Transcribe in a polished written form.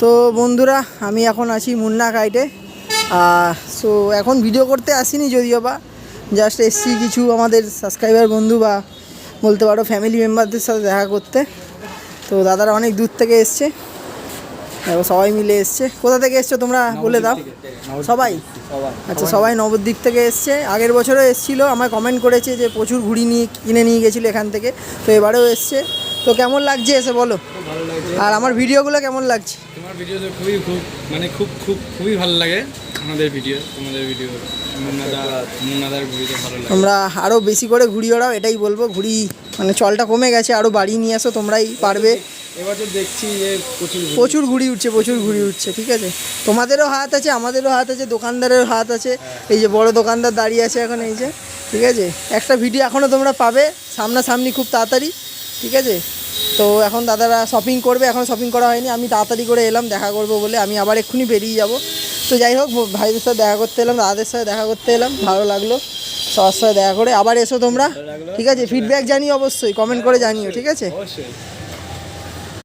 তো বন্ধুরা আমি এখন আছি মুন্না কাইটে। সো এখন ভিডিও করতে আসিনি যদিও বা জাস্ট এসছি কিছু আমাদের সাবস্ক্রাইবার বন্ধু বা বলতে পারো ফ্যামিলি মেম্বারদের সাথে দেখা করতে। তো দাদারা অনেক দূর থেকে এসছে, সবাই মিলে এসছে। কোথা থেকে এসছো তোমরা বলে দাও। সবাই? আচ্ছা, সবাই নবদ্বীপ থেকে এসছে। আগের বছরও এসেছিলো, আমায় কমেন্ট করেছে যে প্রচুর ঘুড়ি কিনে নিয়ে গেছিলো এখান থেকে। তো এবারেও এসছে। তো কেমন লাগছে এসে বলো। ভালো লাগছে। আর আমার ভিডিওগুলো কেমন লাগছে? তোমার ভিডিও তো খুবই ভালো লাগে। আমাদের ভিডিও, তোমাদের ভিডিও, মুন্নাদার ভিডিও ভালো লাগে। তোমরা আরও বেশি করে ঘুড়ি ওড়াও, এটাই বলবো। ঘুড়ি মানে চলটা কমে গেছে, আরও বাড়িয়ে নিয়ে আসো, তোমরাই পারবে। এবছর দেখছি যে প্রচুর ঘুড়ি উঠছে, ঠিক আছে। তোমাদেরও হাত আছে, আমাদেরও হাত আছে, দোকানদারের হাত আছে। এই যে বড় দোকানদার দাঁড়িয়ে আছে এখন, এই যে, ঠিক আছে। একটা ভিডিও এখনও তোমরা পাবে সামনাসামনি খুব তাড়াতাড়ি, ঠিক আছে। তো এখন দাদারা শপিং করবে, এখন শপিং করা হয়নি। আমি তাড়াতাড়ি করে এলাম দেখা করবো বলে, আমি আবার এক্ষুনি বেরিয়ে যাব। তো যাই হোক, ভাইদের সাথে দেখা করতে এলাম, দাদাদের সাথে দেখা করতে এলাম, ভালো লাগলো সবার সাথে দেখা করে। আবার এসো তোমরা, ঠিক আছে। ফিডব্যাক জানিও অবশ্যই, কমেন্ট করে জানিও, ঠিক আছে। অবশ্যই।